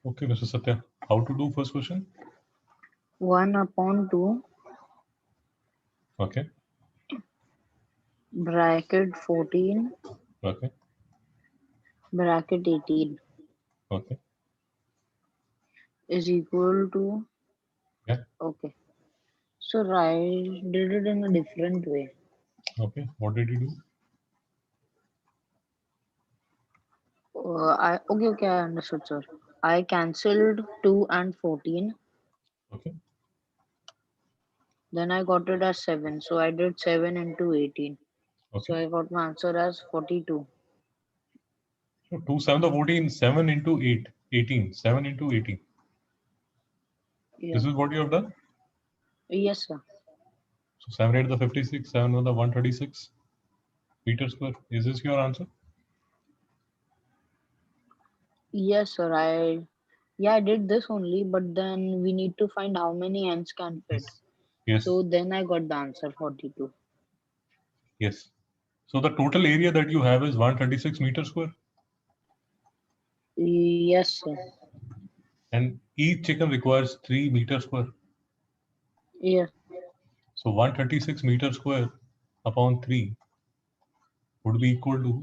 Okay, Mr. Satya, how to do first question? 1/2 Okay, bracket 14 okay, bracket 18 okay. is equal to, Yeah, okay. So I did it in a different way. okay. What did you do? Okay, I understood, sir. I cancelled 2 and 14. Okay, Then I got it as 7. So I did 7 into 18. So okay. I got my answer as 42. So 2 7 the 14, 7 into 8, 18, 7 into 18. Yeah. This is what you have done? Yes, sir. So 7 8 the 56, 7 1 the 136 meter square. Is this your answer? Yes, sir. I did this only, but then we need to find how many ends can fit. Yes. Yes, So then I got the answer 42. yes. So the total area that you have is 136 meter square, Yes, sir. and each chicken requires 3 meter square. Yes. So 136 meter square upon 3 would be equal to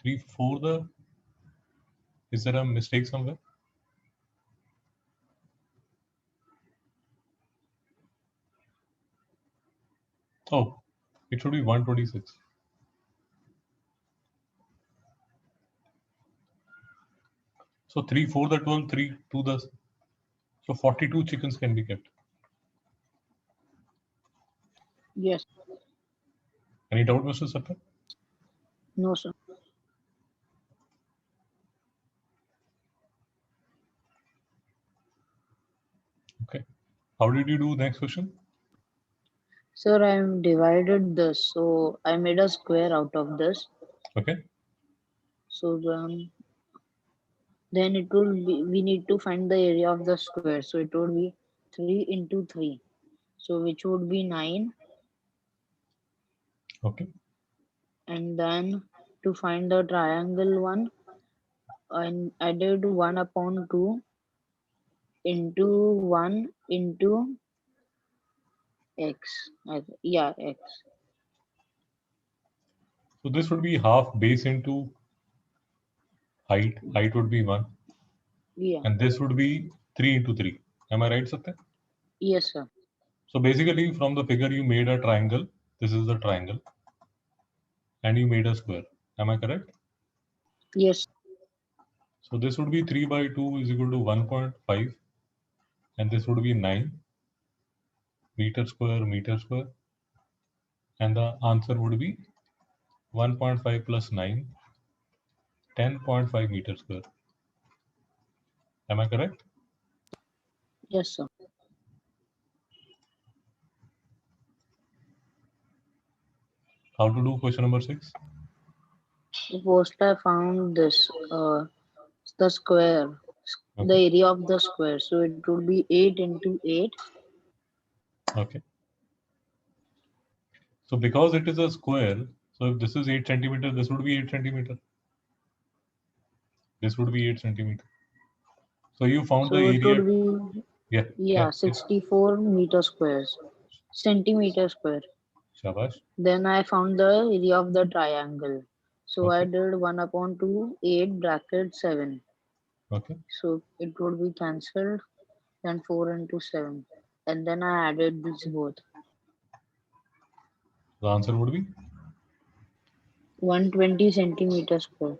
3 4 the. Is there a mistake somewhere? Oh, it should be 126. So 3 4 the 12, 3 2 the. So 42 chickens can be kept. Yes. Any doubt, Mr. Satya? No, sir. Okay. How did you do next question? Sir, I divided this. So I made a square out of this. Okay. So then it will be, we need to find the area of the square. So it would be 3 into 3. So which would be 9. Okay. And then to find the triangle one, I did 1/2 into 1 into x. Yeah, x. So this would be half base into height. Height would be 1. Yeah. And this would be 3 into 3. Am I right, Satya? Yes, sir. So basically, from the figure, you made a triangle. This is the triangle. And you made a square. Am I correct? Yes. So this would be 3 by 2 is equal to 1.5. And this would be 9 meter square, meter square. And the answer would be 1.5 plus 9, 10.5 meter square. Am I correct? Yes, sir. How to do question number 6? First, I found this, the square, the Okay. area of the square. So it would be 8 into 8. Okay. So because it is a square, so if this is 8 centimeter, this would be 8 centimeter. This would be 8 centimeter. So you found the So it area. would be, Yeah, yeah, yeah, yeah. 64 meter squares, centimeter square. Shabash. Then I found the area of the triangle. So I Okay, did 1/2 8 bracket 7. okay. So it would be cancelled. Then 4 into 7. And then I added this both. The answer would be. 120 centimeter square.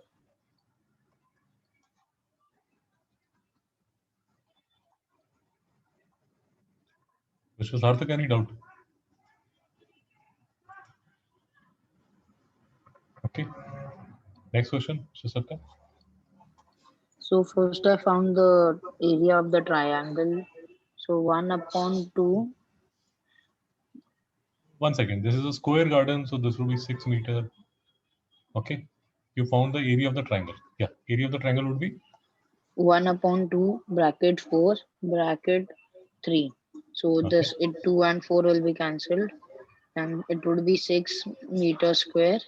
Mr. Sarthak, any doubt? Okay. Next question, Mr. Satya. So first I found the area of the triangle. So 1/2. 1 second. This is a square garden, so this would be 6 meter. Okay. You found the area of the triangle. Yeah, area of the triangle would be. 1/2 bracket 4 bracket 3. So Okay, this it 2 and 4 will be cancelled, and it would be 6 meter square.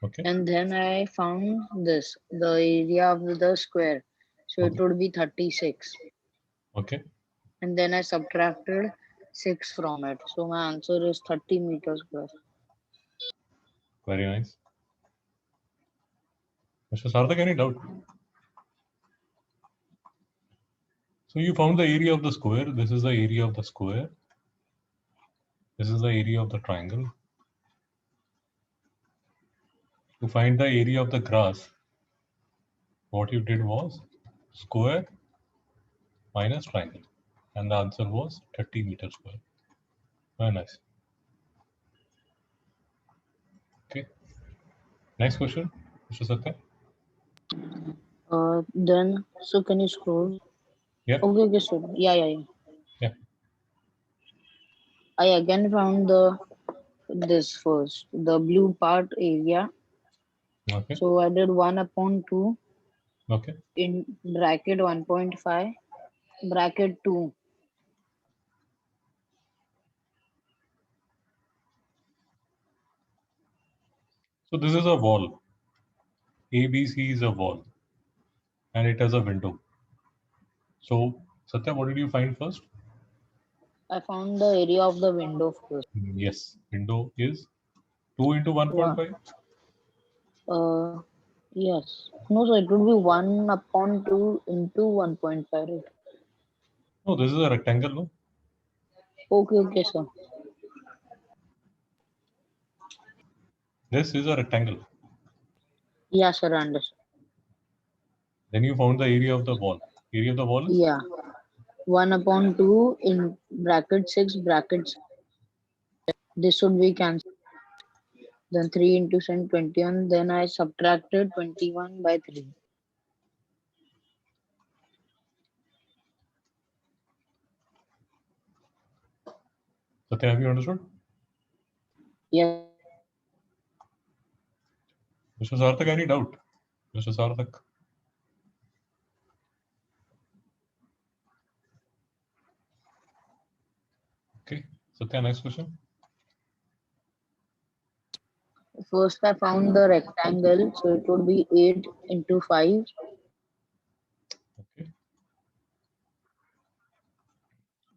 okay, And then I found this, the area of the square. So it Okay. would be 36. Okay. And then I subtracted 6 from it. So my answer is 30 meters square. Very nice. Mr. Sarthak, any doubt? So you found the area of the square. This is the area of the square. This is the area of the triangle. To find the area of the grass, what you did was square minus triangle. And the answer was 30 meters square. Very nice. Okay. Next question, Mr. Satya. Then, so can you scroll? Yeah. Okay, okay, so yeah. Yeah. I again found this first, the blue part area. Okay. So I did 1 upon 2 Okay. in bracket 1.5 bracket 2. So this is a wall. ABC is a wall and it has a window. So Satya, what did you find first? I found the area of the window first. Yes, window is 2 into One, 1.5. uh, yes. No, so it would be 1 upon 2 into 1.5, right? No, this is a rectangle, no? Okay, okay, sir. This is a rectangle. Yeah, sir, understood. Then you found the area of the wall. Area of the wall is? Yeah, 1 upon 2 in bracket 6 brackets. This would be cancelled. Then 3 into 10, 21. Then I subtracted 21 by 3. Satya, have you understood? Yes, sir. Mr. Sarthak, any doubt? Mr. Sarthak. Okay. Satya, next question. First, I found the rectangle, so it would be 8 into 5. Okay.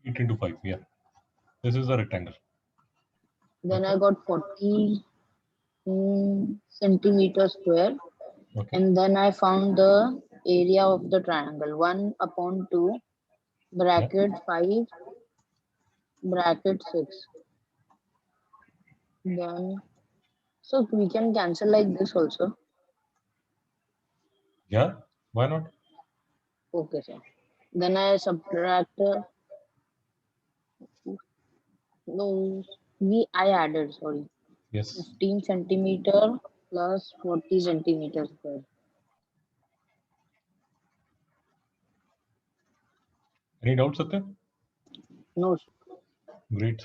8 into 5. Yeah. This is the rectangle. Then Okay. I got 40 centimeter square. Okay. And then I found the area of the triangle 1 upon 2 Yeah. bracket 5 bracket 6. Then, so we can cancel like this also. Yeah. Why not? Okay, sir. Then I subtract, no, I added, sorry, Yes. 15 centimeter plus 40 centimeter square. Any doubt, Satya? No, Great.